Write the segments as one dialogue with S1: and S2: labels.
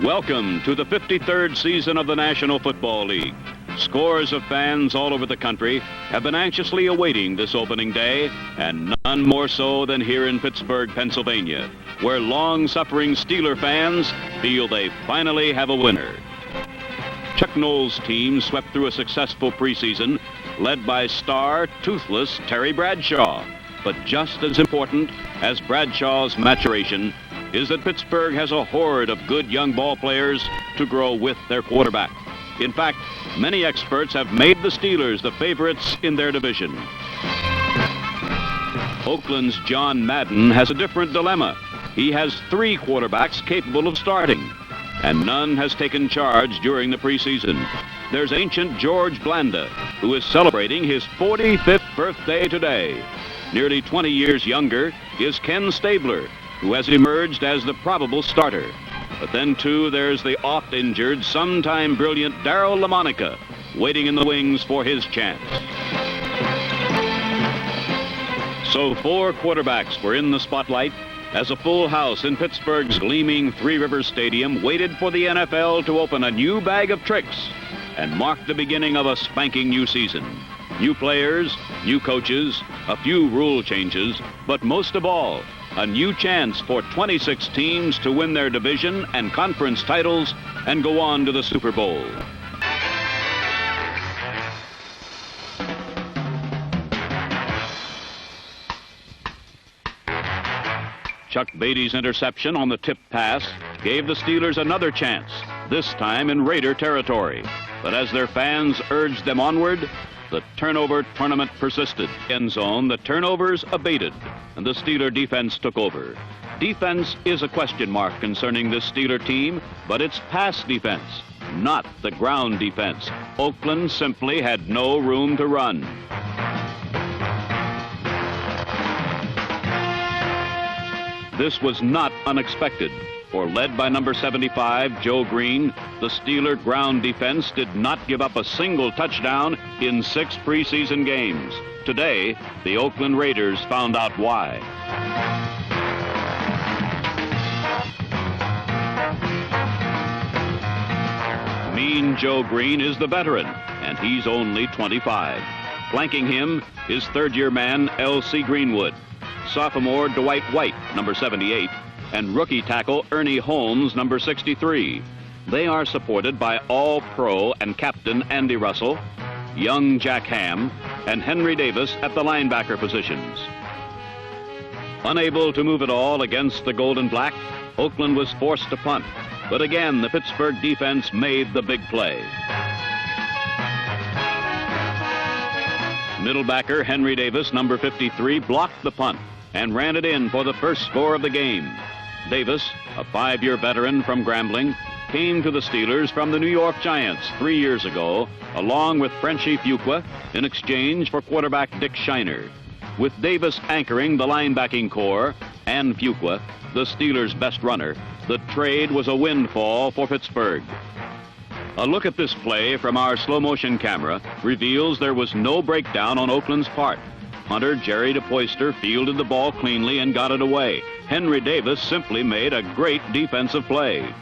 S1: Welcome to the 53rd season of the National Football League. Scores of fans all over the country have been anxiously awaiting this opening day, and none more so than here in Pittsburgh, Pennsylvania, where long-suffering Steeler fans feel they finally have a winner. Chuck Noll's team swept through a successful preseason, led by star, toothless Terry Bradshaw. But just as important as Bradshaw's maturation is that Pittsburgh has a horde of good young ball players to grow with their quarterback. In fact, many experts have made the Steelers the favorites in their division. Oakland's John Madden has a different dilemma. He has 3 quarterbacks capable of starting, and none has taken charge during the preseason. There's ancient George Blanda, who is celebrating his 45th birthday today. Nearly 20 years younger is Ken Stabler, who has emerged as the probable starter. But then, too, there's the oft-injured, sometime brilliant Darryl LaMonica, waiting in the wings for his chance. So 4 quarterbacks were in the spotlight as a full house in Pittsburgh's gleaming Three Rivers Stadium waited for the NFL to open a new bag of tricks and mark the beginning of a spanking new season. New players, new coaches, a few rule changes, but most of all, a new chance for 26 teams to win their division and conference titles and go on to the Super Bowl. Chuck Beatty's interception on the tip pass gave the Steelers another chance, this time in Raider territory. But as their fans urged them onward, the turnover tournament persisted. End zone, the turnovers abated, and the Steeler defense took over. Defense is a question mark concerning this Steeler team, but it's pass defense, not the ground defense. Oakland simply had no room to run. This was not unexpected, for led by number 75, Joe Green, the Steeler ground defense did not give up a single touchdown in 6 preseason games. Today, the Oakland Raiders found out why. Mean Joe Green is the veteran, and he's only 25. Flanking him is third-year man L.C. Greenwood, sophomore Dwight White, number 78, and rookie tackle Ernie Holmes, number 63. They are supported by All-Pro and captain Andy Russell, young Jack Ham, and Henry Davis at the linebacker positions. Unable to move at all against the Gold and Black, Oakland was forced to punt. But again, the Pittsburgh defense made the big play. Middlebacker Henry Davis, number 53, blocked the punt and ran it in for the first score of the game. Davis, a 5-year veteran from Grambling, came to the Steelers from the New York Giants 3 years ago, along with Frenchie Fuqua, in exchange for quarterback Dick Shiner. With Davis anchoring the linebacking core and Fuqua, the Steelers' best runner, the trade was a windfall for Pittsburgh. A look at this play from our slow-motion camera reveals there was no breakdown on Oakland's part. Hunter Jerry DePoyster fielded the ball cleanly and got it away. Henry Davis simply made a great defensive play.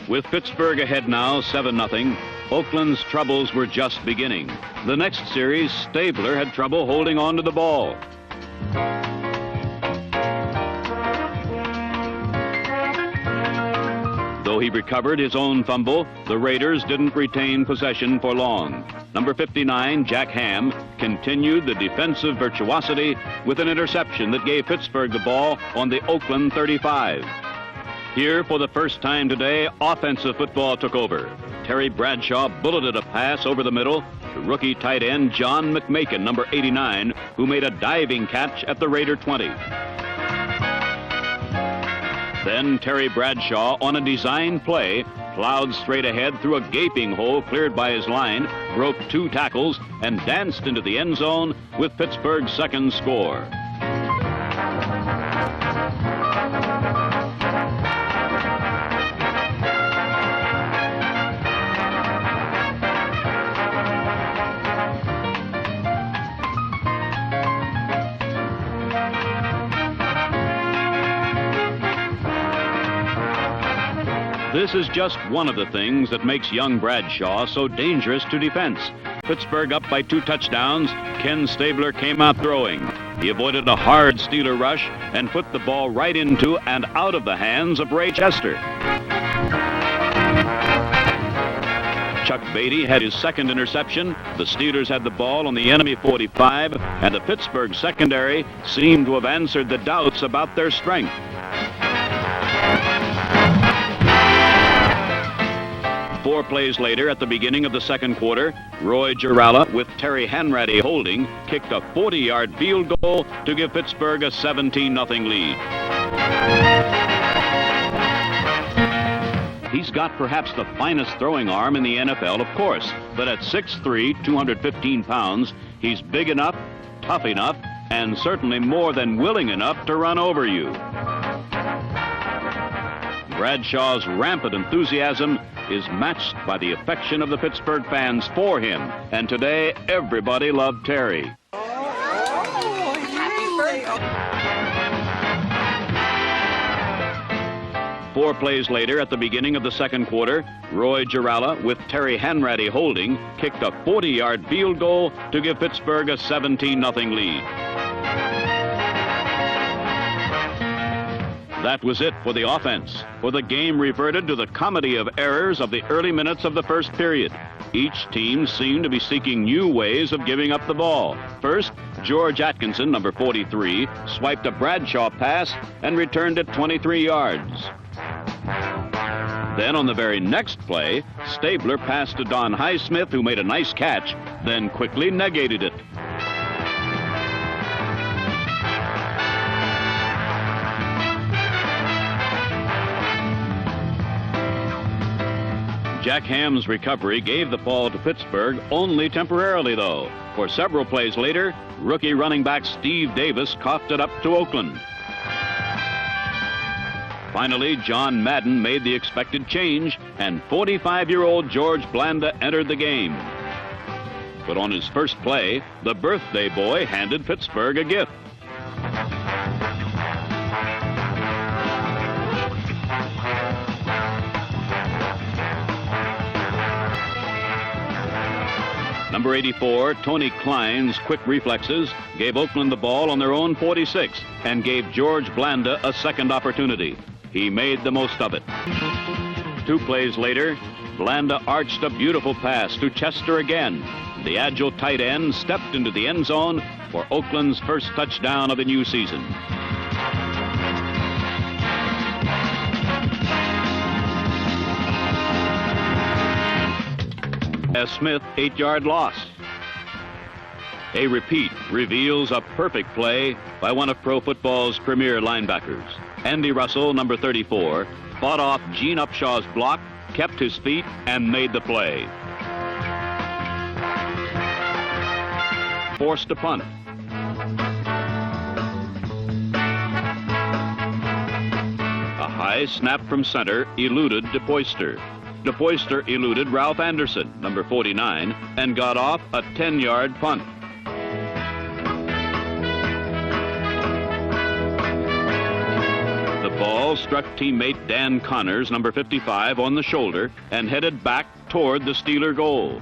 S1: With Pittsburgh ahead now 7-0, Oakland's troubles were just beginning. The next series, Stabler had trouble holding on to the ball. Though he recovered his own fumble, the Raiders didn't retain possession for long. Number 59, Jack Ham, continued the defensive virtuosity with an interception that gave Pittsburgh the ball on the Oakland 35. Here, for the first time today, offensive football took over. Terry Bradshaw bulleted a pass over the middle to rookie tight end John McMakin, number 89, who made a diving catch at the Raider 20. Then Terry Bradshaw, on a design play, plowed straight ahead through a gaping hole cleared by his line, broke 2 tackles, and danced into the end zone with Pittsburgh's second score. This is just one of the things that makes young Bradshaw so dangerous to defense. Pittsburgh up by 2 touchdowns. Ken Stabler came out throwing. He avoided a hard Steeler rush and put the ball right into and out of the hands of Ray Chester. Chuck Beatty had his second interception. The Steelers had the ball on the enemy 45, and the Pittsburgh secondary seemed to have answered the doubts about their strength. Four plays later, at the beginning of the second quarter, Roy Giralla, with Terry Hanratty holding, kicked a 40-yard field goal to give Pittsburgh a 17-0 lead. He's got perhaps the finest throwing arm in the NFL, of course, but at 6'3", 215 pounds, he's big enough, tough enough, and certainly more than willing enough to run over you. Bradshaw's rampant enthusiasm is matched by the affection of the Pittsburgh fans for him, and today everybody loved Terry. Four plays later, at the beginning of the second quarter, Roy Giralla, with Terry Hanratty holding, kicked a 40-yard field goal to give Pittsburgh a 17-0 lead. That was it for the offense, for the game reverted to the comedy of errors of the early minutes of the first period. Each team seemed to be seeking new ways of giving up the ball. First, George Atkinson, number 43, swiped a Bradshaw pass and returned it 23 yards. Then on the very next play, Stabler passed to Don Highsmith, who made a nice catch, then quickly negated it. Jack Ham's recovery gave the ball to Pittsburgh only temporarily, though. For several plays later, rookie running back Steve Davis coughed it up to Oakland. Finally, John Madden made the expected change, and 45-year-old George Blanda entered the game. But on his first play, the birthday boy handed Pittsburgh a gift. Number 84, Tony Klein's quick reflexes gave Oakland the ball on their own 46 and gave George Blanda a second opportunity. He made the most of it. 2 plays later, Blanda arched a beautiful pass to Chester again. The agile tight end stepped into the end zone for Oakland's first touchdown of the new season. A Smith 8-yard loss. A repeat reveals a perfect play by one of pro football's premier linebackers. Andy Russell, number 34, fought off Gene Upshaw's block, kept his feet, and made the play. Forced a punt. A high snap from center eluded DePoyster. DePoyster eluded Ralph Anderson, number 49, and got off a 10-yard punt. The ball struck teammate Dan Connors, number 55, on the shoulder and headed back toward the Steeler goal.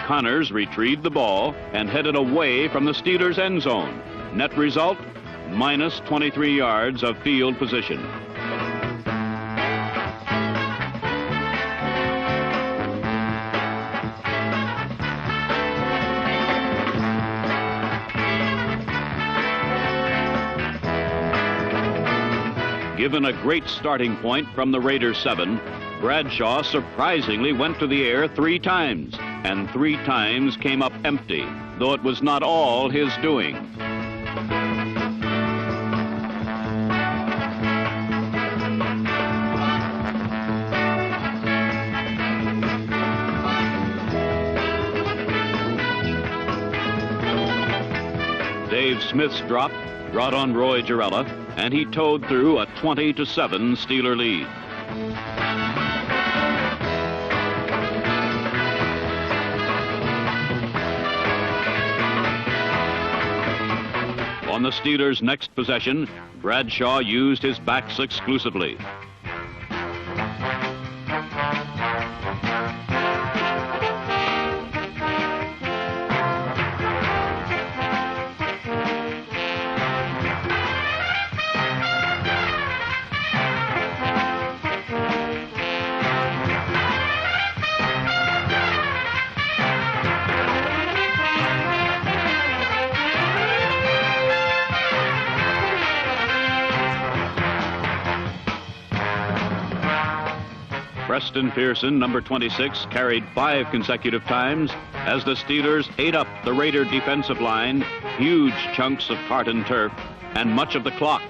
S1: Connors retrieved the ball and headed away from the Steelers' end zone. Net result, minus 23 yards of field position. Given a great starting point from the Raiders' 7, Bradshaw surprisingly went to the air 3 times, and 3 times came up empty, though it was not all his doing. Dave Smith's drop brought on Roy Giralla, and he towed through a 20-7 Steeler lead. On the Steelers' next possession, Bradshaw used his backs exclusively. Preston Pearson, number 26, carried 5 consecutive times as the Steelers ate up the Raider defensive line, huge chunks of Tartan turf, and much of the clock.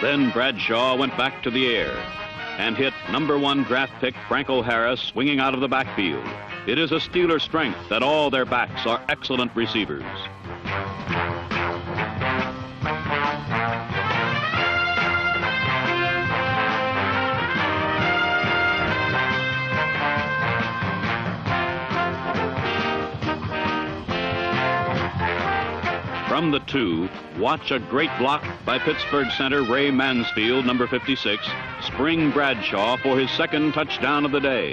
S1: Then Bradshaw went back to the air and hit number 1 draft pick Franco Harris swinging out of the backfield. It is a Steeler strength that all their backs are excellent receivers. From the 2, watch a great block by Pittsburgh center Ray Mansfield, number 56, spring Bradshaw for his 2nd touchdown of the day.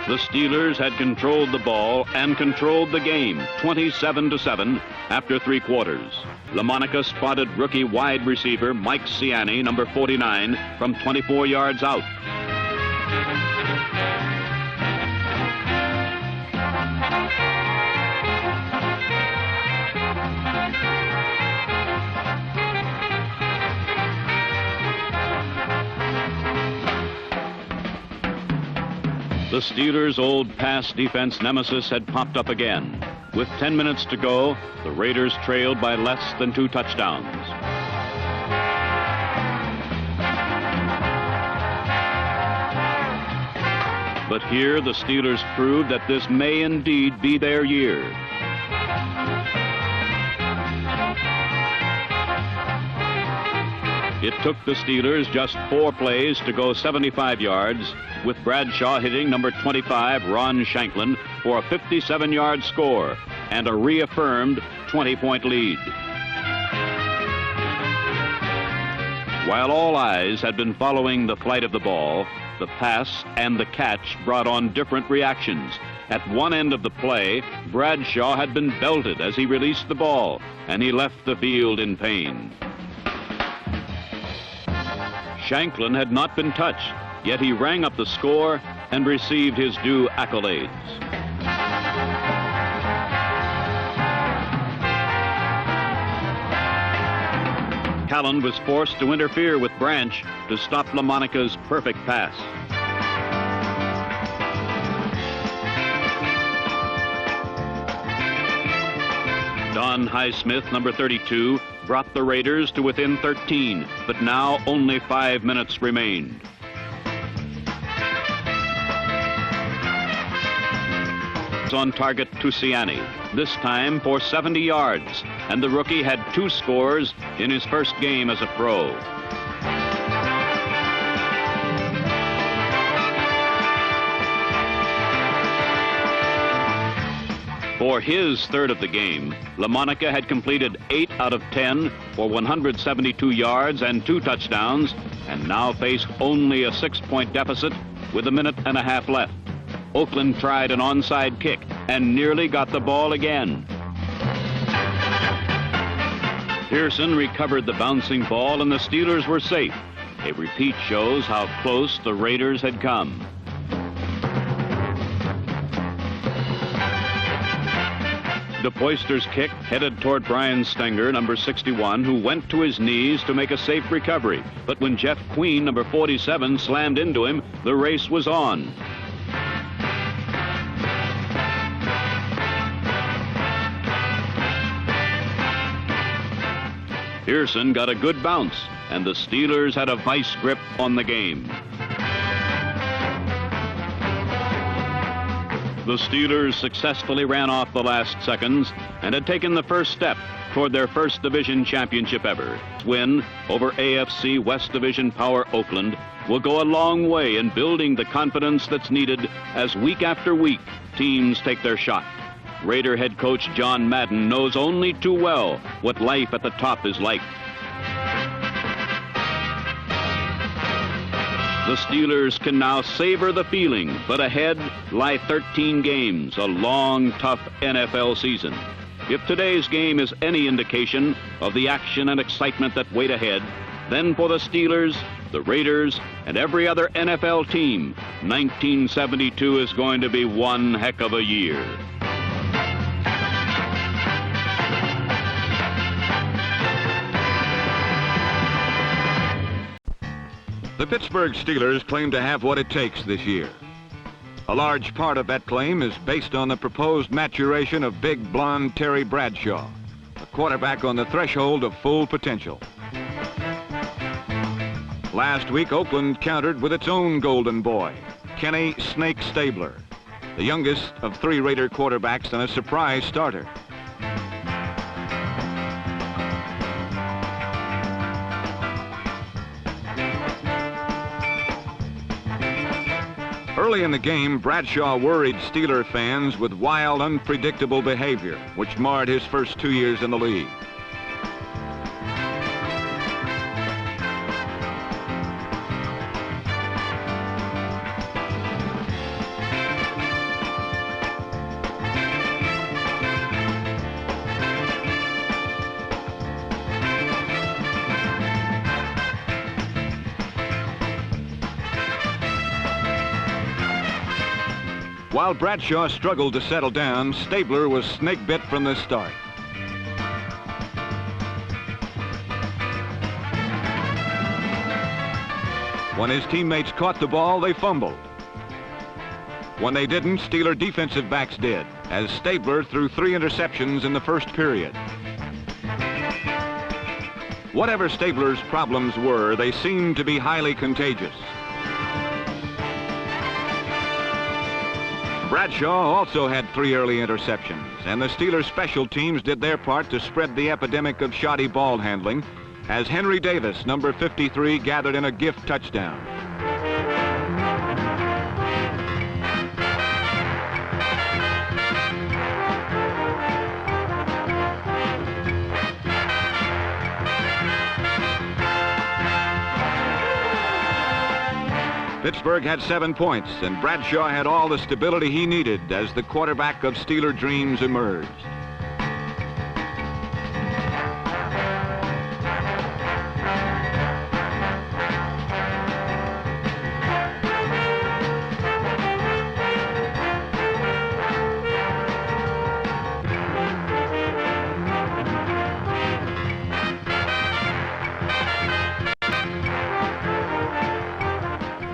S1: The Steelers had controlled the ball and controlled the game, 27-7 after 3 quarters. LaMonica spotted rookie wide receiver Mike Ciani, number 49, from 24 yards out. The Steelers' old pass defense nemesis had popped up again. With 10 minutes to go, the Raiders trailed by less than 2 touchdowns. But here the Steelers proved that this may indeed be their year. It took the Steelers just 4 plays to go 75 yards, with Bradshaw hitting number 25, Ron Shanklin, for a 57-yard score and a reaffirmed 20-point lead. While all eyes had been following the flight of the ball, the pass and the catch brought on different reactions. At one end of the play, Bradshaw had been belted as he released the ball, and he left the field in pain. Shanklin had not been touched, yet he rang up the score and received his due accolades. Callan was forced to interfere with Branch to stop LaMonica's perfect pass. Don Highsmith, number 32, brought the Raiders to within 13, but now only 5 minutes remained. On target to Ciani, this time for 70 yards, and the rookie had 2 scores in his first game as a pro. For his 3rd of the game, LaMonica had completed 8 out of 10 for 172 yards and 2 touchdowns, and now faced only a 6-point deficit with a minute and a half left. Oakland tried an onside kick and nearly got the ball again. Pearson recovered the bouncing ball and the Steelers were safe. A repeat shows how close the Raiders had come. DePoyster's kick headed toward Brian Stenger, number 61, who went to his knees to make a safe recovery. But when Jeff Queen, number 47, slammed into him, the race was on. Pearson got a good bounce, and the Steelers had a vice grip on the game. The Steelers successfully ran off the last seconds and had taken the first step toward their first division championship ever. Win over AFC West Division power Oakland will go a long way in building the confidence that's needed as week after week teams take their shot. Raider head coach John Madden knows only too well what life at the top is like. The Steelers can now savor the feeling, but ahead lie 13 games, a long, tough NFL season. If today's game is any indication of the action and excitement that wait ahead, then for the Steelers, the Raiders, and every other NFL team, 1972 is going to be one heck of a year.
S2: The Pittsburgh Steelers claim to have what it takes this year. A large part of that claim is based on the proposed maturation of big blonde Terry Bradshaw, a quarterback on the threshold of full potential. Last week, Oakland countered with its own golden boy, Kenny Snake Stabler, the youngest of 3 Raider quarterbacks and a surprise starter. Early in the game, Bradshaw worried Steeler fans with wild, unpredictable behavior, which marred his first 2 years in the league. While Bradshaw struggled to settle down, Stabler was snake-bit from the start. When his teammates caught the ball, they fumbled. When they didn't, Steeler defensive backs did, as Stabler threw 3 interceptions in the first period. Whatever Stabler's problems were, they seemed to be highly contagious. Bradshaw also had 3 early interceptions, and the Steelers' special teams did their part to spread the epidemic of shoddy ball handling as Henry Davis, number 53, gathered in a gift touchdown. Pittsburgh had 7 points, and Bradshaw had all the stability he needed as the quarterback of Steeler dreams emerged.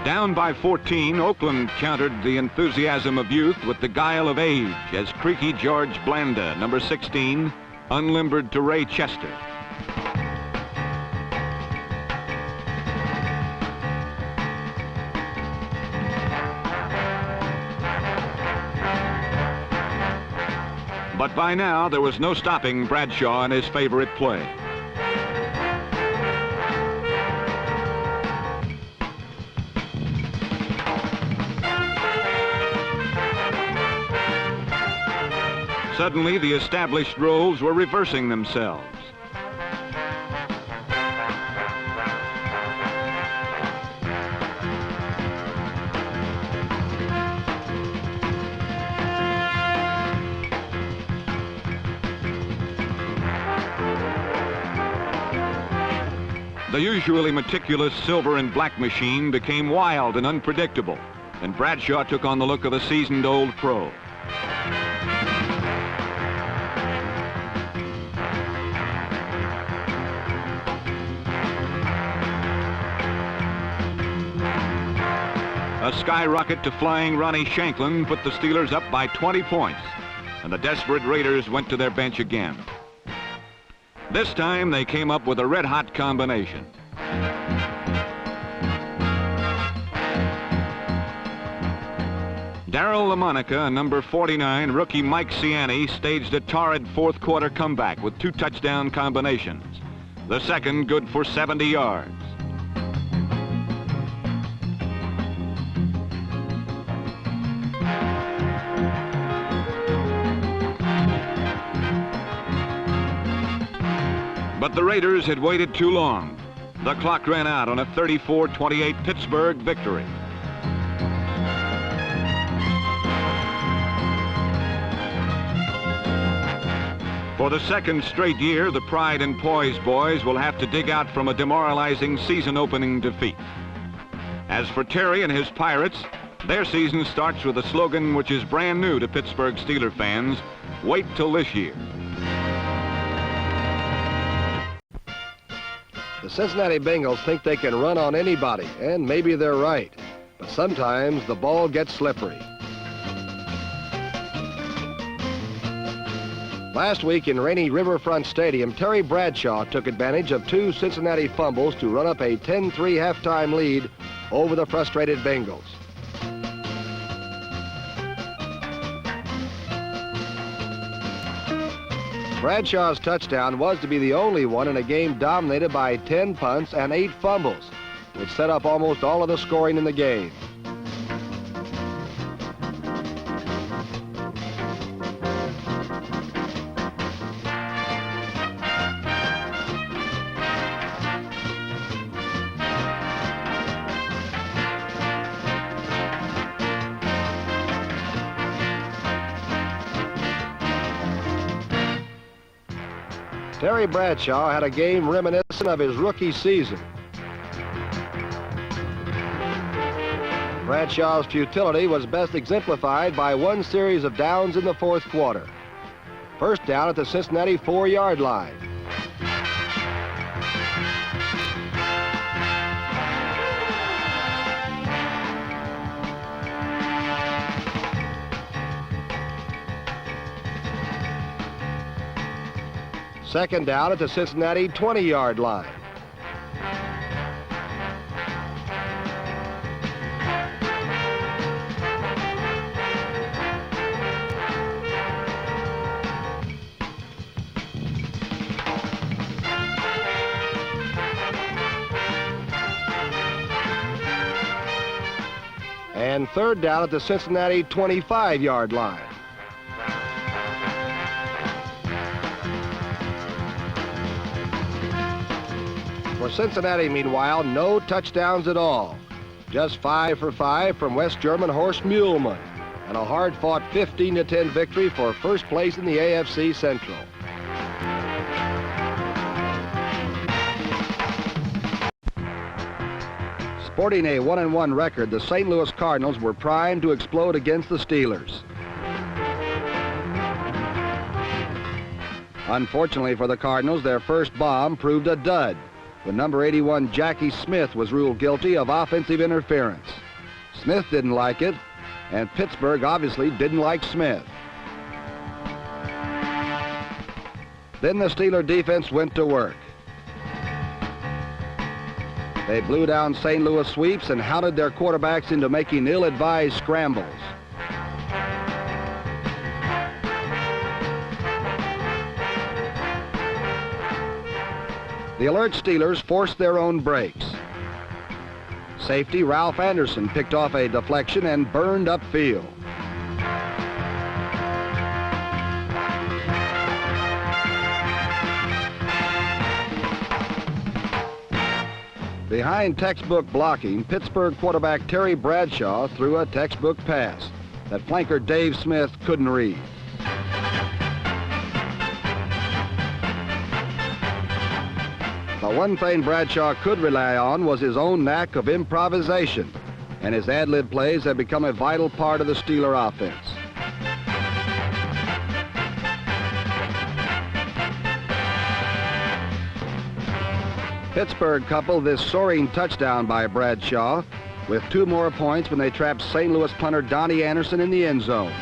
S2: Down by 14, Oakland countered the enthusiasm of youth with the guile of age as creaky George Blanda, number 16, unlimbered to Ray Chester. But by now, there was no stopping Bradshaw and his favorite play. Suddenly, the established roles were reversing themselves. The usually meticulous silver and black machine became wild and unpredictable, and Bradshaw took on the look of a seasoned old pro. A skyrocket to flying Ronnie Shanklin put the Steelers up by 20 points, and the desperate Raiders went to their bench again. This time they came up with a red-hot combination. Darryl LaMonica and number 49 rookie Mike Ciani staged a torrid fourth quarter comeback with 2 touchdown combinations. The second good for 70 yards. But the Raiders had waited too long. The clock ran out on a 34-28 Pittsburgh victory. For the second straight year, the Pride and Poise boys will have to dig out from a demoralizing season-opening defeat. As for Terry and his Pirates, their season starts with a slogan which is brand new to Pittsburgh Steelers fans: wait till this year.
S3: The Cincinnati Bengals think they can run on anybody, and maybe they're right. But sometimes the ball gets slippery. Last week in rainy Riverfront Stadium, Terry Bradshaw took advantage of 2 Cincinnati fumbles to run up a 10-3 halftime lead over the frustrated Bengals. Bradshaw's touchdown was to be the only one in a game dominated by 10 punts and 8 fumbles, which set up almost all of the scoring in the game. Terry Bradshaw had a game reminiscent of his rookie season. Bradshaw's futility was best exemplified by one series of downs in the fourth quarter. First down at the Cincinnati 4-yard line. Second down at the Cincinnati 20-yard line. And third down at the Cincinnati 25-yard line. For Cincinnati, meanwhile, no touchdowns at all. Just 5 for 5 from West German Horst Muhlmann, and a hard-fought 15-10 victory for first place in the AFC Central. Sporting a 1-1 record, the St. Louis Cardinals were primed to explode against the Steelers. Unfortunately for the Cardinals, their first bomb proved a dud when number 81 Jackie Smith was ruled guilty of offensive interference. Smith didn't like it, and Pittsburgh obviously didn't like Smith. Then the Steeler defense went to work. They blew down St. Louis sweeps and hounded their quarterbacks into making ill-advised scrambles. The alert Steelers forced their own breaks. Safety Ralph Anderson picked off a deflection and burned upfield. Behind textbook blocking, Pittsburgh quarterback Terry Bradshaw threw a textbook pass that flanker Dave Smith couldn't read. The one thing Bradshaw could rely on was his own knack of improvisation, and his ad-lib plays have become a vital part of the Steeler offense. Pittsburgh coupled this soaring touchdown by Bradshaw with 2 more points when they trapped St. Louis punter Donnie Anderson in the end zone.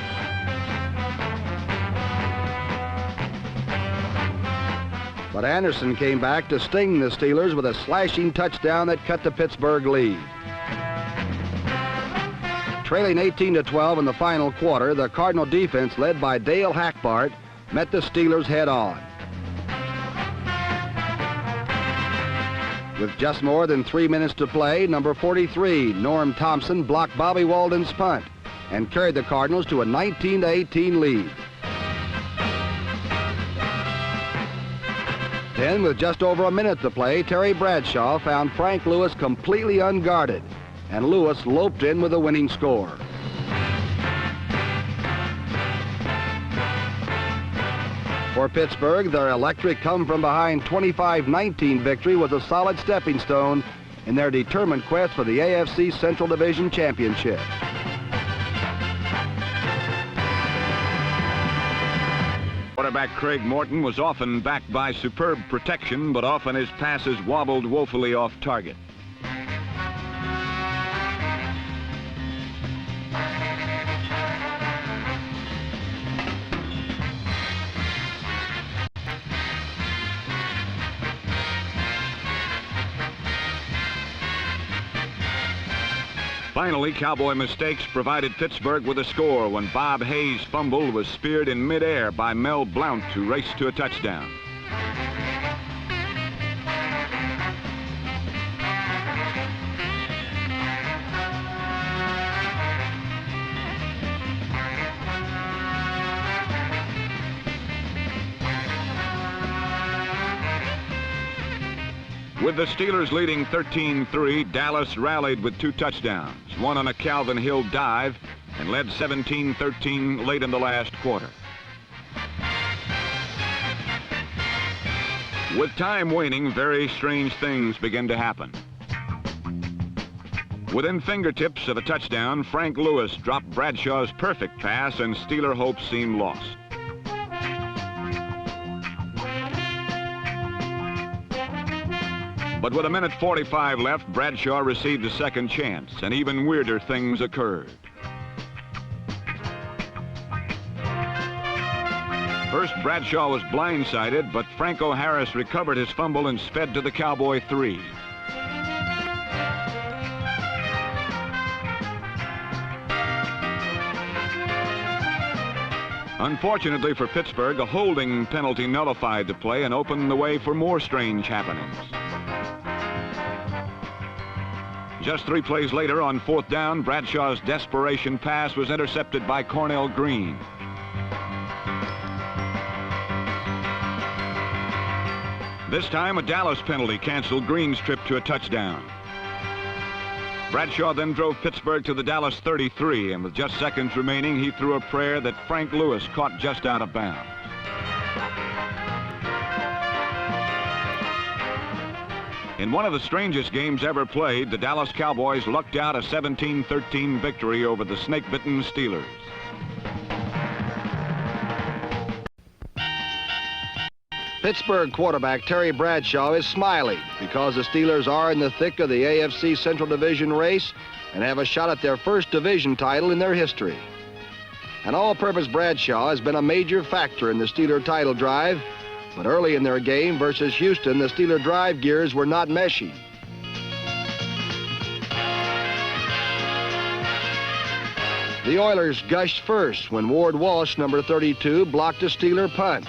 S3: But Anderson came back to sting the Steelers with a slashing touchdown that cut the Pittsburgh lead. Trailing 18-12 in the final quarter, the Cardinal defense, led by Dale Hackbart, met the Steelers head-on. With just more than 3 minutes to play, number 43, Norm Thompson, blocked Bobby Walden's punt and carried the Cardinals to a 19-18 lead. Then, with just over a minute to play, Terry Bradshaw found Frank Lewis completely unguarded, and Lewis loped in with a winning score. For Pittsburgh, their electric come-from-behind 25-19 victory was a solid stepping stone in their determined quest for the AFC Central Division Championship.
S2: Quarterback Craig Morton was often backed by superb protection, but often his passes wobbled woefully off target. Finally, Cowboy mistakes provided Pittsburgh with a score when Bob Hayes' fumble was speared in midair by Mel Blount, who raced to a touchdown. With the Steelers leading 13-3, Dallas rallied with 2 touchdowns, one on a Calvin Hill dive, and led 17-13 late in the last quarter. With time waning, very strange things began to happen. Within fingertips of a touchdown, Frank Lewis dropped Bradshaw's perfect pass, and Steeler hopes seemed lost. But with 1:45 left, Bradshaw received a second chance, and even weirder things occurred. First, Bradshaw was blindsided, but Franco Harris recovered his fumble and sped to the Cowboy 3. Unfortunately for Pittsburgh, a holding penalty nullified the play and opened the way for more strange happenings. Just 3 plays later, on 4th down, Bradshaw's desperation pass was intercepted by Cornell Green. This time, a Dallas penalty canceled Green's trip to a touchdown. Bradshaw then drove Pittsburgh to the Dallas 33, and with just seconds remaining, he threw a prayer that Frank Lewis caught just out of bounds. In one of the strangest games ever played, the Dallas Cowboys lucked out a 17-13 victory over the snake-bitten Steelers.
S3: Pittsburgh quarterback Terry Bradshaw is smiling because the Steelers are in the thick of the AFC Central Division race and have a shot at their first division title in their history. An all-purpose Bradshaw has been a major factor in the Steeler title drive, but early in their game versus Houston, the Steeler drive gears were not meshing. The Oilers gushed first when Ward Walsh, number 32, blocked a Steeler punt,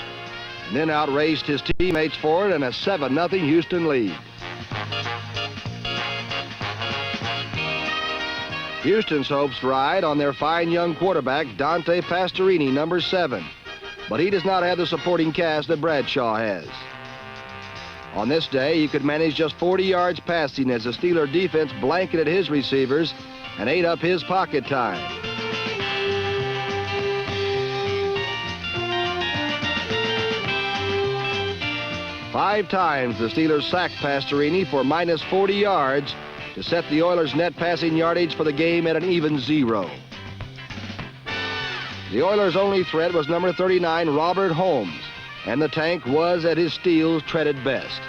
S3: and then outraced his teammates for it in a 7-0 Houston lead. Houston's hopes ride on their fine young quarterback, Dante Pastorini, number 7. But he does not have the supporting cast that Bradshaw has. On this day, he could manage just 40 yards passing as the Steeler defense blanketed his receivers and ate up his pocket time. Five times the Steelers sacked Pastorini for minus 40 yards to set the Oilers' net passing yardage for the game at an even 0. The Oilers' only threat was number 39, Robert Holmes, and the tank was at his steels treaded best.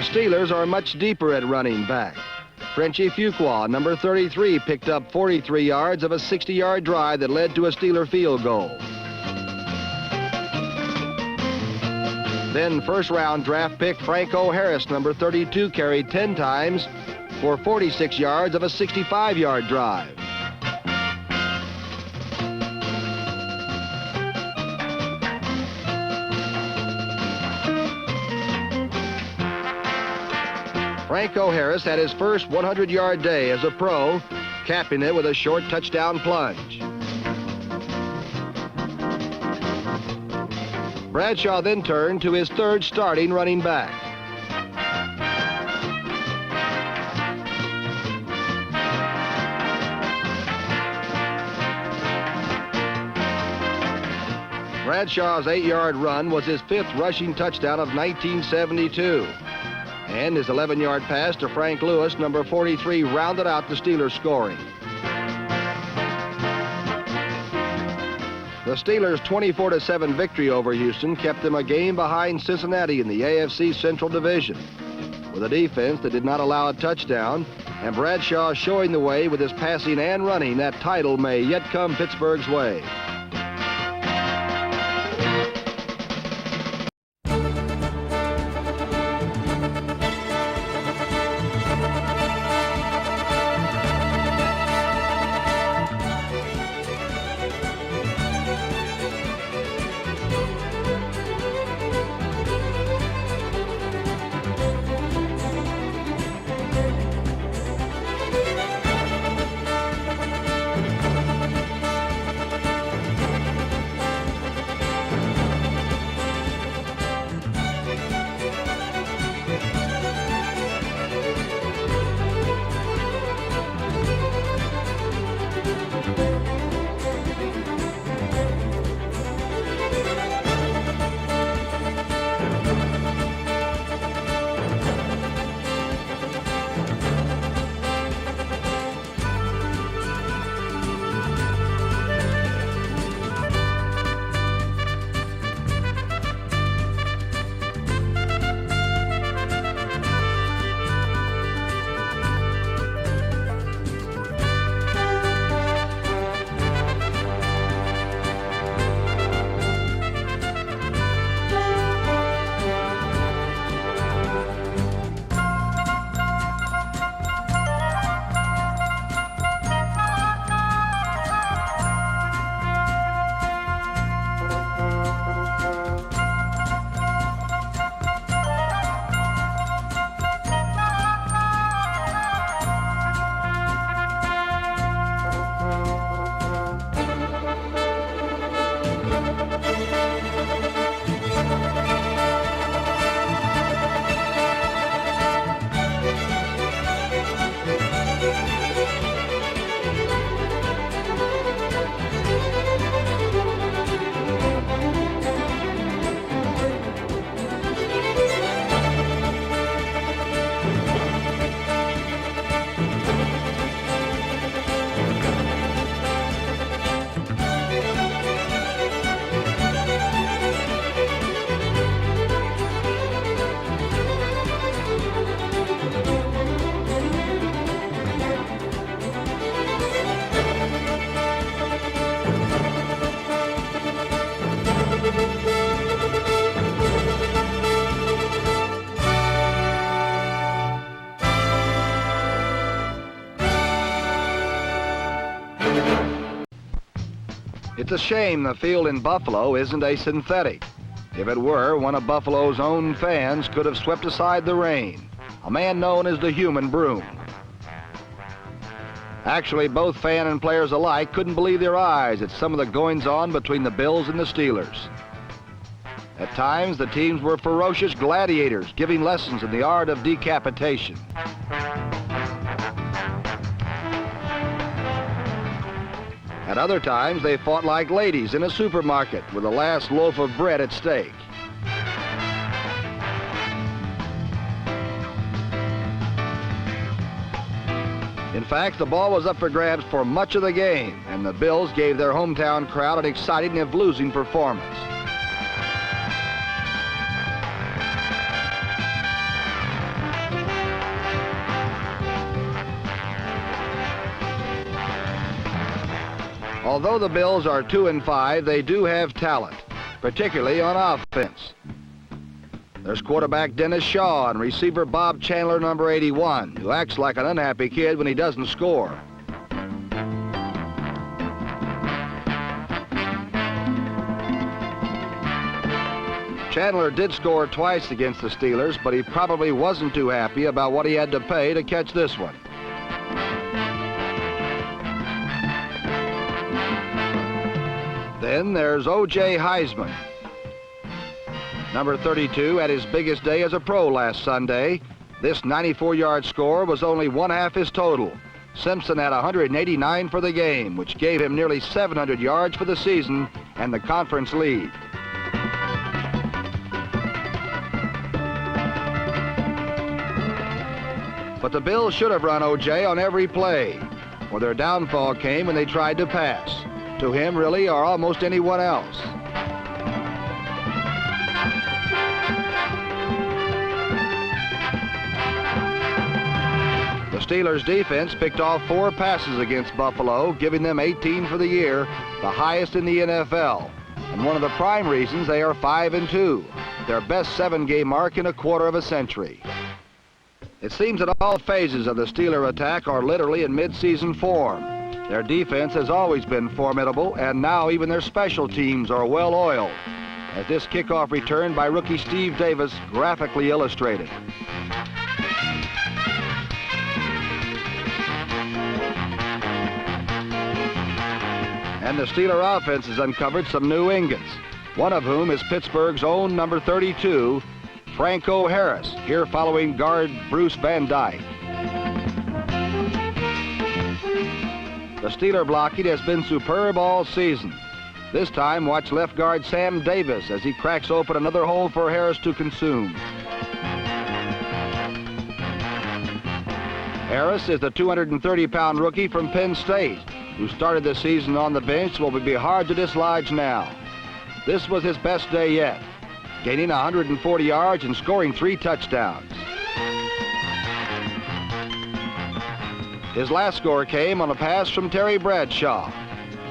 S3: The The Steelers are much deeper at running back. Frenchie Fuqua, number 33, picked up 43 yards of a 60-yard drive that led to a Steeler field goal. Then first-round draft pick Franco Harris, number 32, carried 10 times for 46 yards of a 65-yard drive. Franco Harris had his first 100-yard day as a pro, capping it with a short touchdown plunge. Bradshaw then turned to his third starting running back. Bradshaw's 8-yard run was his 5th rushing touchdown of 1972. And his 11-yard pass to Frank Lewis, number 43, rounded out the Steelers' scoring. The Steelers' 24-7 victory over Houston kept them a game behind Cincinnati in the AFC Central Division. With a defense that did not allow a touchdown, and Bradshaw showing the way with his passing and running, that title may yet come Pittsburgh's way. It's a shame the field in Buffalo isn't a synthetic. If it were, one of Buffalo's own fans could have swept aside the rain, a man known as the human broom. Actually, both fan and players alike couldn't believe their eyes at some of the goings-on between the Bills and the Steelers. At times, the teams were ferocious gladiators, giving lessons in the art of decapitation. At other times, they fought like ladies in a supermarket with the last loaf of bread at stake. In fact, the ball was up for grabs for much of the game, and the Bills gave their hometown crowd an exciting if losing performance. Although the Bills are 2-5, they do have talent, particularly on offense. There's quarterback Dennis Shaw and receiver Bob Chandler, number 81, who acts like an unhappy kid when he doesn't score. Chandler did score twice against the Steelers, but he probably wasn't too happy about what he had to pay to catch this one. Then there's O.J. Heisman. Number 32 had his biggest day as a pro last Sunday. This 94-yard score was only one-half his total. Simpson had 189 for the game, which gave him nearly 700 yards for the season and the conference lead. But the Bills should have run O.J. on every play, where their downfall came when they tried to pass. To him, really, or almost anyone else. The Steelers' defense picked off 4 passes against Buffalo, giving them 18 for the year, the highest in the NFL. And one of the prime reasons they are 5-2, their best 7-game mark in a quarter of a century. It seems that all phases of the Steeler attack are literally in mid-season form. Their defense has always been formidable, and now even their special teams are well-oiled, as this kickoff return by rookie Steve Davis graphically illustrated. And the Steeler offense has uncovered some new ingots, one of whom is Pittsburgh's own number 32, Franco Harris, here following guard Bruce Van Dyke. The Steeler blocking has been superb all season. This time, watch left guard Sam Davis as he cracks open another hole for Harris to consume. Harris is the 230-pound rookie from Penn State, who started the season on the bench, will be hard to dislodge now. This was his best day yet, gaining 140 yards and scoring 3 touchdowns. His last score came on a pass from Terry Bradshaw.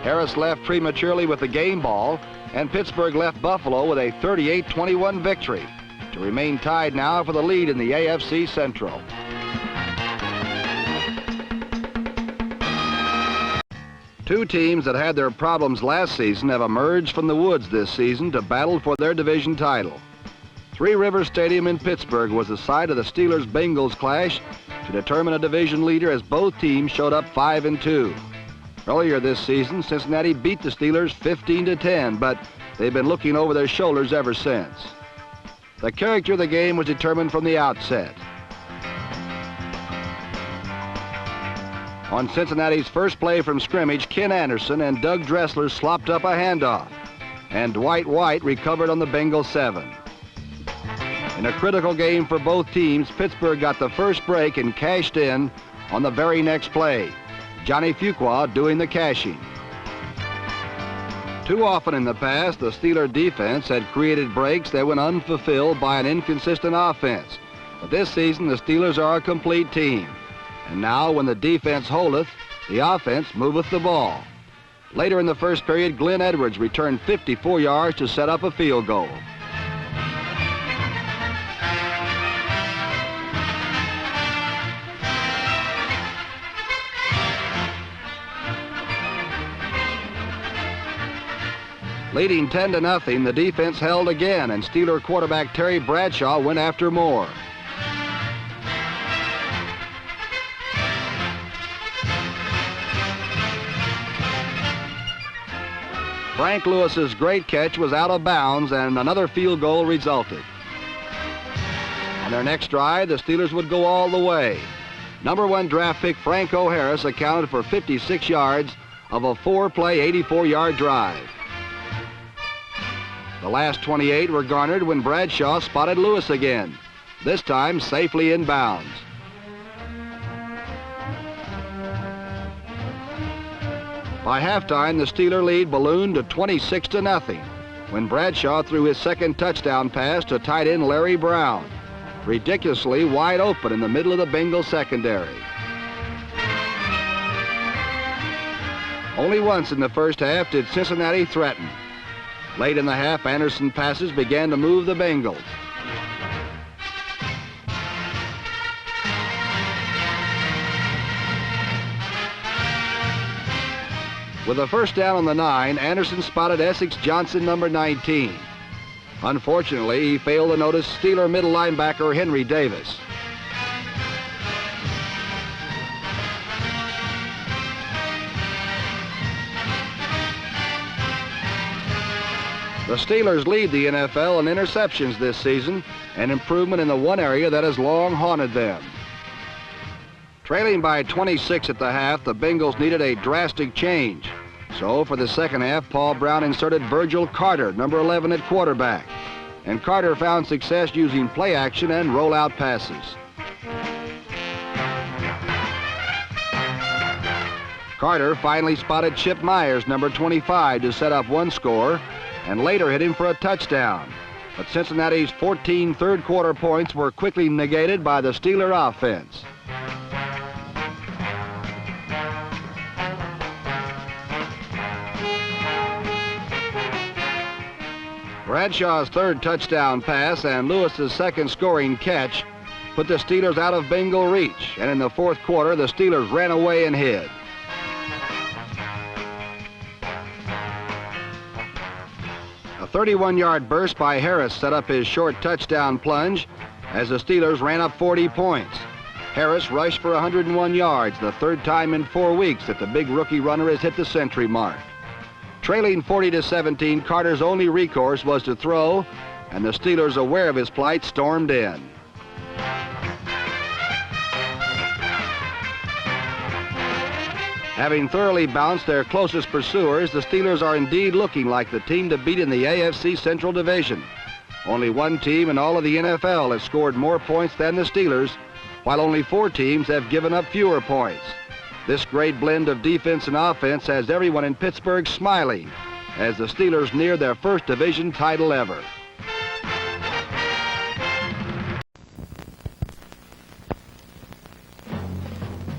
S3: Harris left prematurely with the game ball, and Pittsburgh left Buffalo with a 38-21 victory to remain tied now for the lead in the AFC Central. Two teams that had their problems last season have emerged from the woods this season to battle for their division title. Three Rivers Stadium in Pittsburgh was the site of the Steelers-Bengals clash to determine a division leader, as both teams showed up 5-2. Earlier this season, Cincinnati beat the Steelers 15-10, but they've been looking over their shoulders ever since. The character of the game was determined from the outset. On Cincinnati's first play from scrimmage, Ken Anderson and Doug Dressler slopped up a handoff, and Dwight White recovered on the Bengals 7. In a critical game for both teams, Pittsburgh got the first break and cashed in on the very next play, Johnny Fuqua doing the cashing. Too often in the past, the Steeler defense had created breaks that went unfulfilled by an inconsistent offense. But this season, the Steelers are a complete team. And now, when the defense holdeth, the offense moveth the ball. Later in the first period, Glenn Edwards returned 54 yards to set up a field goal. Leading 10-0, the defense held again, and Steeler quarterback Terry Bradshaw went after more. Frank Lewis's great catch was out of bounds, and another field goal resulted. On their next drive, the Steelers would go all the way. Number 1 draft pick Franco Harris accounted for 56 yards of a 4-play, 84-yard drive. The last 28 were garnered when Bradshaw spotted Lewis again, this time safely inbounds. By halftime, the Steeler lead ballooned to 26-0 when Bradshaw threw his second touchdown pass to tight end Larry Brown, ridiculously wide open in the middle of the Bengals secondary. Only once in the first half did Cincinnati threaten. Late in the half, Anderson passes began to move the Bengals. With a first down on the 9, Anderson spotted Essex Johnson, number 19. Unfortunately, he failed to notice Steeler middle linebacker Henry Davis. The Steelers lead the NFL in interceptions this season, an improvement in the one area that has long haunted them. Trailing by 26 at the half, the Bengals needed a drastic change. So for the second half, Paul Brown inserted Virgil Carter, number 11, at quarterback. And Carter found success using play action and rollout passes. Carter finally spotted Chip Myers, number 25, to set up one score, and later hit him for a touchdown. But Cincinnati's 14 third-quarter points were quickly negated by the Steeler offense. Bradshaw's third touchdown pass and Lewis's second scoring catch put the Steelers out of Bengal reach, and in the fourth quarter, the Steelers ran away and hid. A 31-yard burst by Harris set up his short touchdown plunge as the Steelers ran up 40 points. Harris rushed for 101 yards, the third time in 4 weeks that the big rookie runner has hit the century mark. Trailing 40-17, Carter's only recourse was to throw, and the Steelers, aware of his plight, stormed in. Having thoroughly bounced their closest pursuers, the Steelers are indeed looking like the team to beat in the AFC Central Division. Only one team in all of the NFL has scored more points than the Steelers, while only 4 teams have given up fewer points. This great blend of defense and offense has everyone in Pittsburgh smiling as the Steelers near their first division title ever.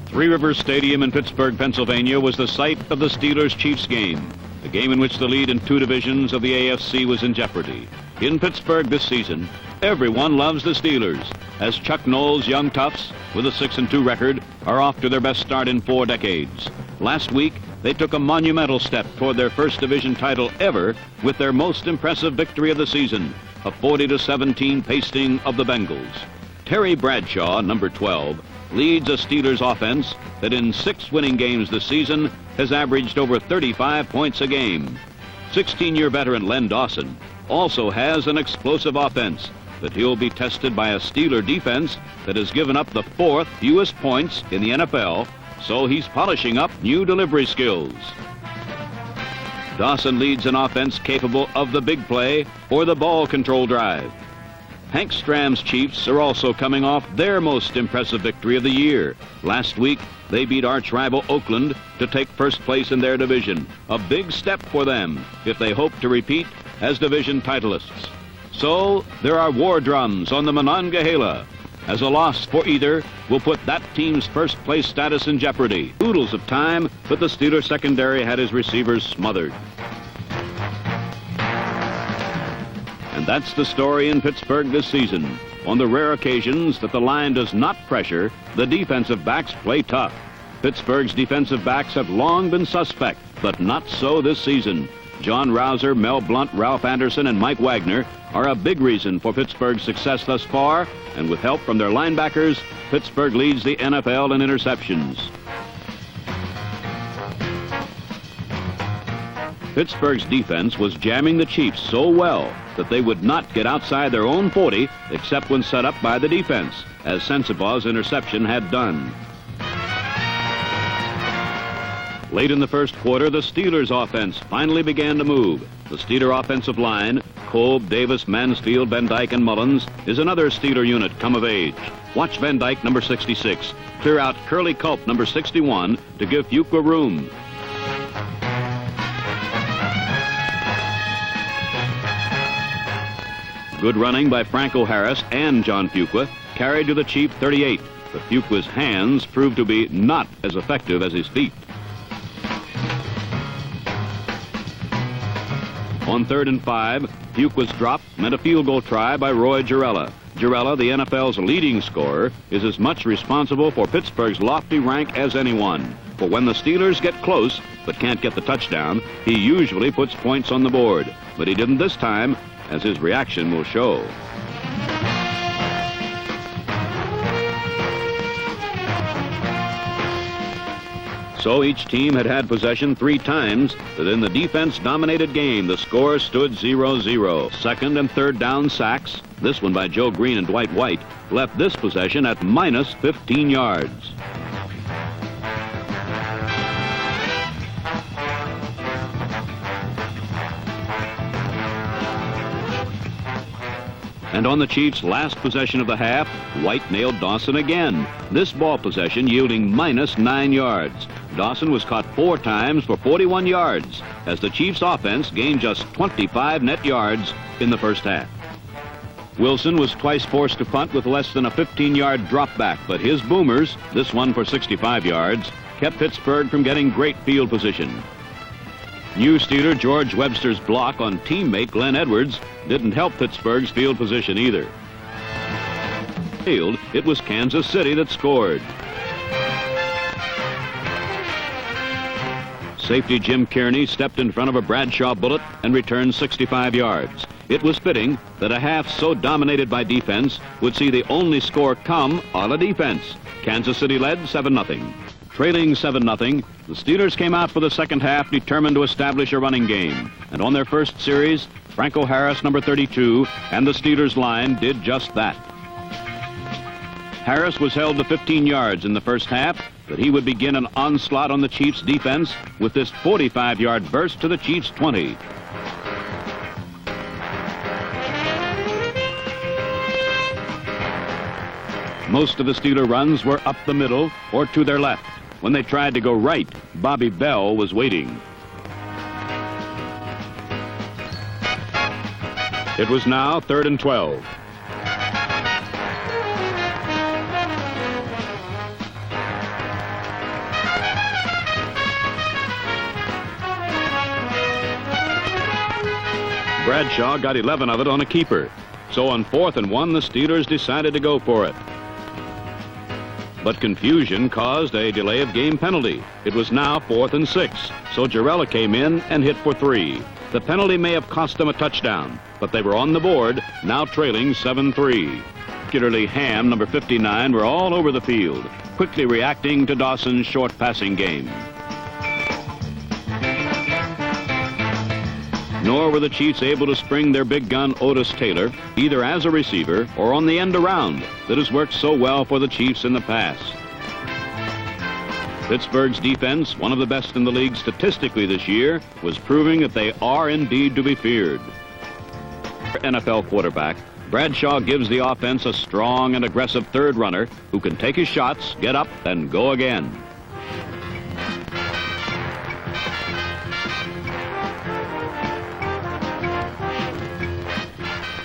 S1: Three Rivers Stadium in Pittsburgh, Pennsylvania was the site of the Steelers-Chiefs game, a game in which the lead in 2 divisions of the AFC was in jeopardy. In Pittsburgh this season, everyone loves the Steelers, as Chuck Noll's Young Toughs, with a 6-2 record, are off to their best start in 4 decades. Last week, they took a monumental step toward their first division title ever with their most impressive victory of the season, a 40-17 pasting of the Bengals. Terry Bradshaw, number 12, leads a Steelers offense that in 6 winning games this season has averaged over 35 points a game. 16-year veteran Len Dawson also has an explosive offense, but he'll be tested by a Steeler defense that has given up the 4th fewest points in the NFL, so he's polishing up new delivery skills. Dawson leads an offense capable of the big play or the ball control drive. Hank Stram's Chiefs are also coming off their most impressive victory of the year. Last week, they beat arch-rival Oakland to take first place in their division, a big step for them if they hope to repeat as division titleists. So, there are war drums on the Monongahela, as a loss for either will put that team's first-place status in jeopardy. Oodles of time, but the Steelers secondary had his receivers smothered. And that's the story in Pittsburgh this season. On the rare occasions that the line does not pressure, the defensive backs play tough. Pittsburgh's defensive backs have long been suspect, but not so this season. John Rouser, Mel Blount, Ralph Anderson, and Mike Wagner are a big reason for Pittsburgh's success thus far, and with help from their linebackers, Pittsburgh leads the NFL in interceptions. Pittsburgh's defense was jamming the Chiefs so well that they would not get outside their own 40 except when set up by the defense, as Sensabaugh's interception had done. Late in the first quarter, the Steelers' offense finally began to move. The Steeler offensive line, Kolb, Davis, Mansfield, Van Dyke, and Mullins, is another Steeler unit come of age. Watch Van Dyke, number 66, clear out Curly Culp, number 61, to give Fuqua room. Good running by Franco Harris and John Fuqua carried to the Chief 38, but Fuqua's hands proved to be not as effective as his feet. On 3rd and 5, Puke was dropped and a field goal try by Roy Girella. Girella, the NFL's leading scorer, is as much responsible for Pittsburgh's lofty rank as anyone. For when the Steelers get close but can't get the touchdown, he usually puts points on the board. But he didn't this time, as his reaction will show. So each team had possession 3 times, but in the defense-dominated game, the score stood 0-0. Second and third down sacks, this one by Joe Green and Dwight White, left this possession at minus 15 yards. And on the Chiefs' last possession of the half, White nailed Dawson again, this ball possession yielding minus 9 yards. Dawson was caught 4 times for 41 yards, as the Chiefs' offense gained just 25 net yards in the first half. Wilson was twice forced to punt with less than a 15-yard drop back, but his boomers, this one for 65 yards, kept Pittsburgh from getting great field position. New Steeler George Webster's block on teammate Glenn Edwards didn't help Pittsburgh's field position either. It was Kansas City that scored. Safety Jim Kearney stepped in front of a Bradshaw bullet and returned 65 yards. It was fitting that a half so dominated by defense would see the only score come on a defense. Kansas City led 7-0. Trailing 7-0, the Steelers came out for the second half determined to establish a running game. And on their first series, Franco Harris, number 32, and the Steelers line did just that. Harris was held to 15 yards in the first half, but he would begin an onslaught on the Chiefs' defense with this 45-yard burst to the Chiefs' 20. Most of the Steeler runs were up the middle or to their left. When they tried to go right, Bobby Bell was waiting. It was now 3rd and 12. Bradshaw got 11 of it on a keeper. So on 4th and 1, the Steelers decided to go for it. But confusion caused a delay of game penalty. It was now 4th and 6, so Girella came in and hit for 3. The penalty may have cost them a touchdown, but they were on the board, now trailing 7-3. Particularly Ham, number 59, were all over the field, quickly reacting to Dawson's short passing game. Nor were the Chiefs able to spring their big gun Otis Taylor, either as a receiver or on the end around that has worked so well for the Chiefs in the past. Pittsburgh's defense, one of the best in the league statistically this year, was proving that they are indeed to be feared. NFL quarterback, Bradshaw gives the offense a strong and aggressive third runner who can take his shots, get up, and go again.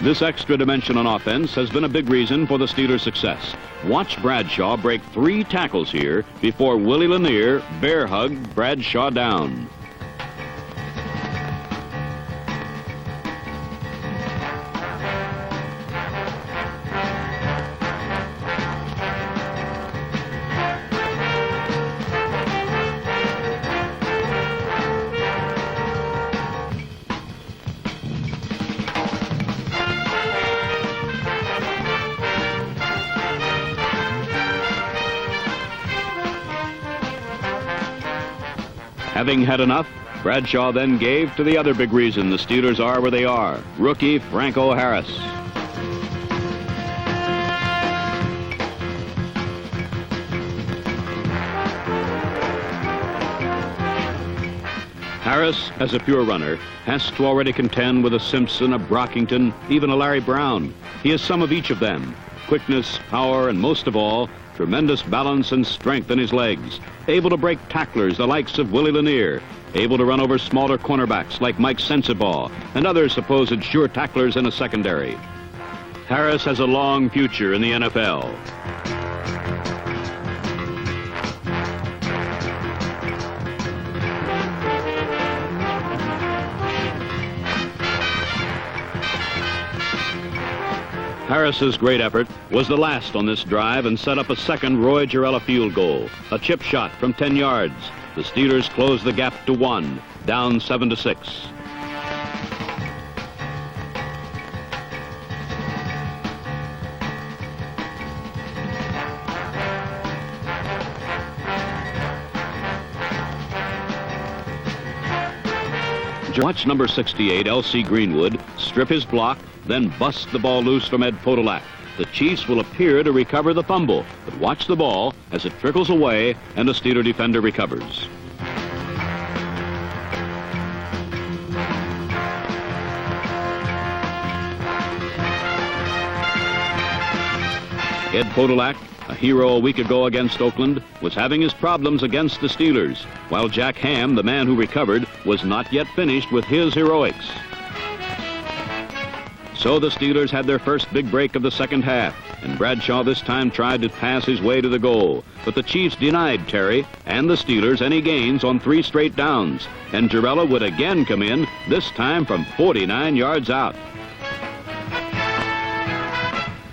S1: This extra dimension on offense has been a big reason for the Steelers' success. Watch Bradshaw break 3 tackles here before Willie Lanier bear hugged Bradshaw down. Having had enough, Bradshaw then gave to the other big reason the Steelers are where they are, rookie Franco Harris. Harris, as a pure runner, has to already contend with a Simpson, a Brockington, even a Larry Brown. He has some of each of them. Quickness, power, and most of all, tremendous balance and strength in his legs. Able to break tacklers, the likes of Willie Lanier. Able to run over smaller cornerbacks like Mike Sensabaugh and other supposed sure tacklers in a secondary. Harris has a long future in the NFL. Harris's great effort was the last on this drive and set up a second Roy Girella field goal, a chip shot from 10 yards. The Steelers closed the gap to 1, down 7-6. Watch number 68, L.C. Greenwood, strip his block, then bust the ball loose from Ed Podolak. The Chiefs will appear to recover the fumble, but watch the ball as it trickles away and the Steeler defender recovers. Ed Podolak, a hero a week ago against Oakland, was having his problems against the Steelers, while Jack Ham, the man who recovered, was not yet finished with his heroics. So the Steelers had their first big break of the second half, and Bradshaw this time tried to pass his way to the goal. But the Chiefs denied Terry and the Steelers any gains on 3 straight downs, and Girella would again come in, this time from 49 yards out.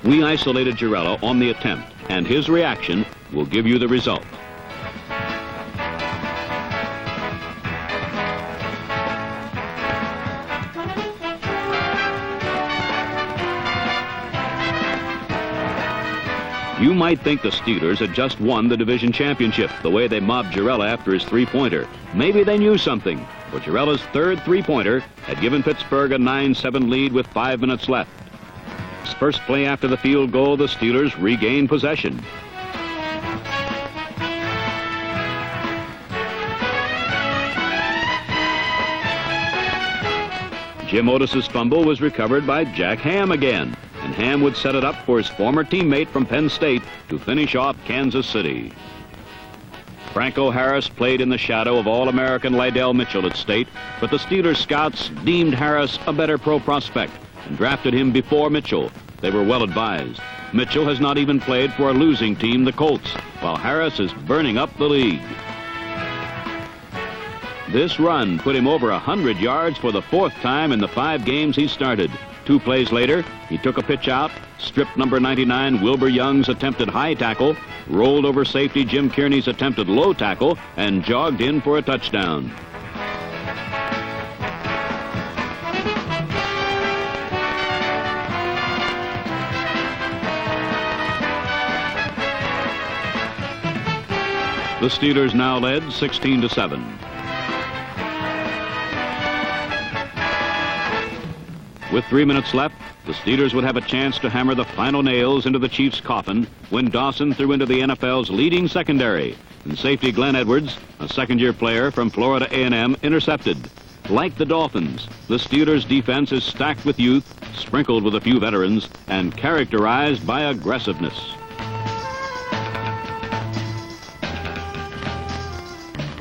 S1: We isolated Girella on the attempt, and his reaction will give you the result. You might think the Steelers had just won the division championship the way they mobbed Girella after his three-pointer. Maybe they knew something, for Girella's third three-pointer had given Pittsburgh a 9-7 lead with 5 minutes left. First play after the field goal, the Steelers regained possession. Jim Odysee's fumble was recovered by Jack Ham again, and Ham would set it up for his former teammate from Penn State to finish off Kansas City. Franco Harris played in the shadow of All-American Lydell Mitchell at State, but the Steelers scouts deemed Harris a better pro prospect and drafted him before Mitchell. They were well advised. Mitchell has not even played for a losing team, the Colts, while Harris is burning up the league. This run put him over 100 yards for the 4th time in the 5 games he started. 2 plays later, he took a pitch out, stripped number 99 Wilbur Young's attempted high tackle, rolled over safety Jim Kearney's attempted low tackle, and jogged in for a touchdown. The Steelers now led 16-7. With 3 minutes left, the Steelers would have a chance to hammer the final nails into the Chiefs' coffin when Dawson threw into the NFL's leading secondary, and safety Glenn Edwards, a second-year player from Florida A&M, intercepted. Like the Dolphins, the Steelers' defense is stacked with youth, sprinkled with a few veterans, and characterized by aggressiveness.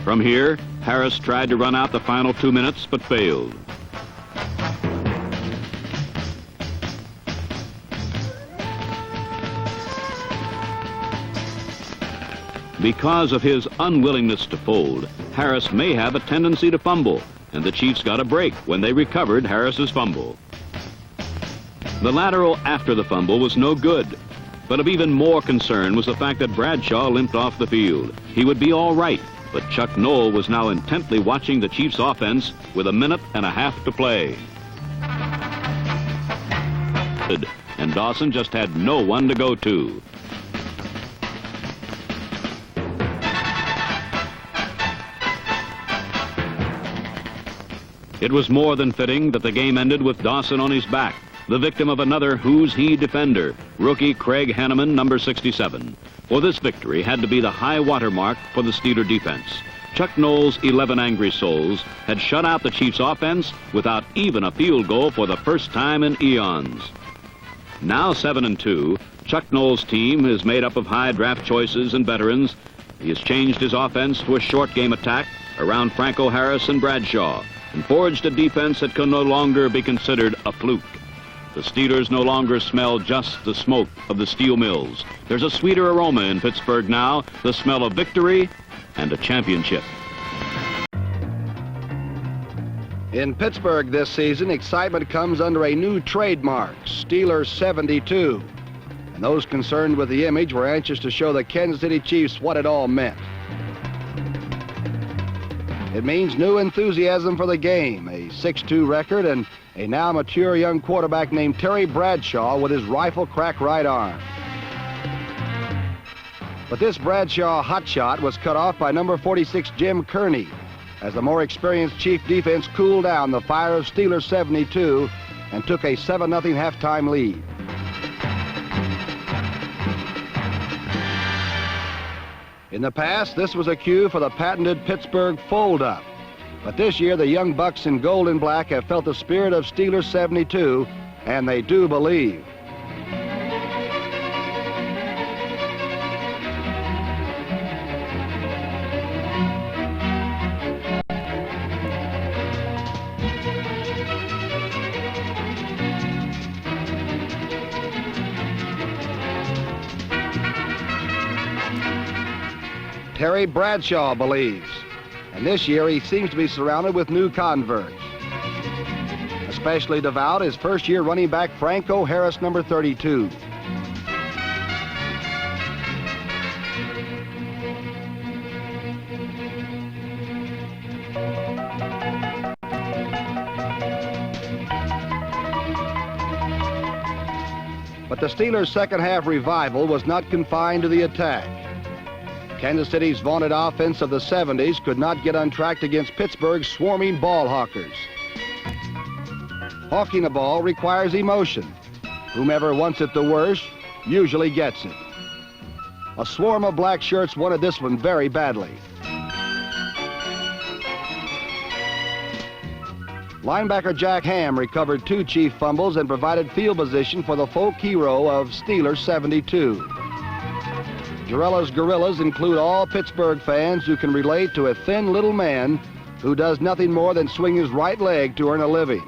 S1: From here, Harris tried to run out the final 2 minutes, but failed. Because of his unwillingness to fold, Harris may have a tendency to fumble, and the Chiefs got a break when they recovered Harris's fumble. The lateral after the fumble was no good, but of even more concern was the fact that Bradshaw limped off the field. He would be all right, but Chuck Noll was now intently watching the Chiefs' offense with 1.5 minutes to play. And Dawson just had no one to go to. It was more than fitting that the game ended with Dawson on his back, the victim of another Who's He defender, rookie Craig Hanneman, number 67. For this victory had to be the high water mark for the Steeler defense. Chuck Noll's 11 angry souls had shut out the Chiefs' offense without even a field goal for the first time in eons. Now 7-2, Chuck Noll's team is made up of high draft choices and veterans. He has changed his offense to a short game attack around Franco Harris and Bradshaw, and forged a defense that can no longer be considered a fluke. The Steelers no longer smell just the smoke of the steel mills. There's a sweeter aroma in Pittsburgh now, the smell of victory and a championship.
S3: In Pittsburgh this season, excitement comes under a new trademark, Steelers 72. And those concerned with the image were anxious to show the Kansas City Chiefs what it all meant. It means new enthusiasm for the game, a 6-2 record, and a now mature young quarterback named Terry Bradshaw with his rifle-crack right arm. But this Bradshaw hotshot was cut off by number 46 Jim Kearney, as the more experienced Chief defense cooled down the fire of Steelers 72 and took a 7-0 halftime lead. In the past, this was a cue for the patented Pittsburgh fold-up. But this year, the young Bucks in gold and black have felt the spirit of Steelers 72, and they do believe. Terry Bradshaw believes, and this year he seems to be surrounded with new converts. Especially devout is first-year running back Franco Harris, number 32. But the Steelers' second-half revival was not confined to the attack. Kansas City's vaunted offense of the 70s could not get untracked against Pittsburgh's swarming ball hawkers. Hawking a ball requires emotion. Whomever wants it the worst usually gets it. A swarm of black shirts wanted this one very badly. Linebacker Jack Ham recovered 2 Chief fumbles and provided field position for the folk hero of Steelers 72. Jarrella's Gorillas include all Pittsburgh fans who can relate to a thin little man who does nothing more than swing his right leg to earn a living.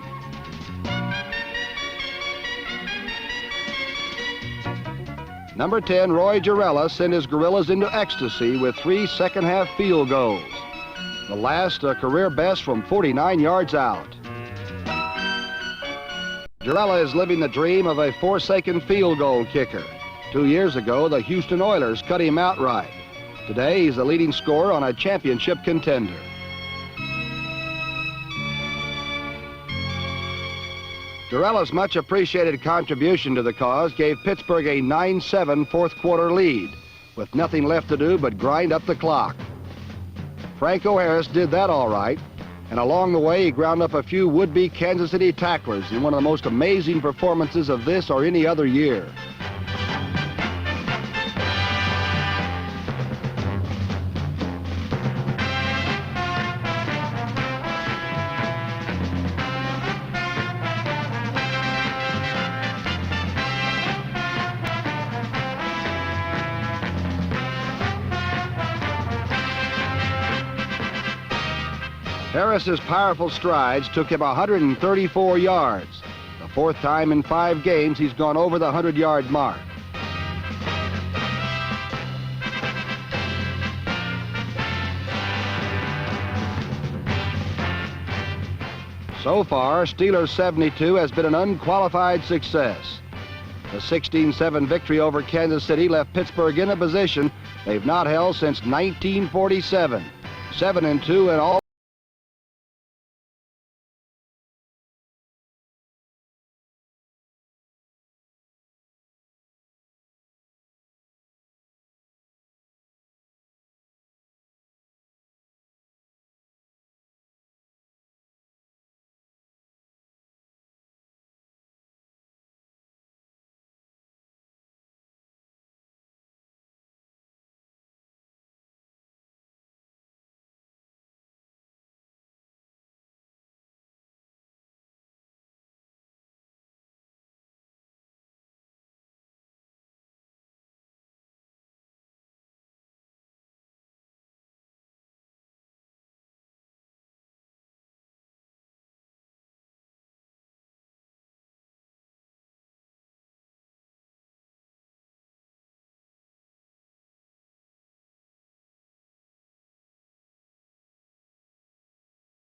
S3: Number 10, Roy Jarrella, sent his Gorillas into ecstasy with 3 second-half field goals. The last a career best from 49 yards out. Jarrella is living the dream of a forsaken field goal kicker. 2 years ago, the Houston Oilers cut him outright. Today, he's the leading scorer on a championship contender. Jarrella's much appreciated contribution to the cause gave Pittsburgh a 9-7 fourth quarter lead, with nothing left to do but grind up the clock. Franco Harris did that all right, and along the way he ground up a few would-be Kansas City tacklers in one of the most amazing performances of this or any other year. Harris's powerful strides took him 134 yards. The 4th time in 5 games he's gone over the 100-yard mark. So far, Steelers 72 has been an unqualified success. The 16-7 victory over Kansas City left Pittsburgh in a position they've not held since 1947. 7-2 in all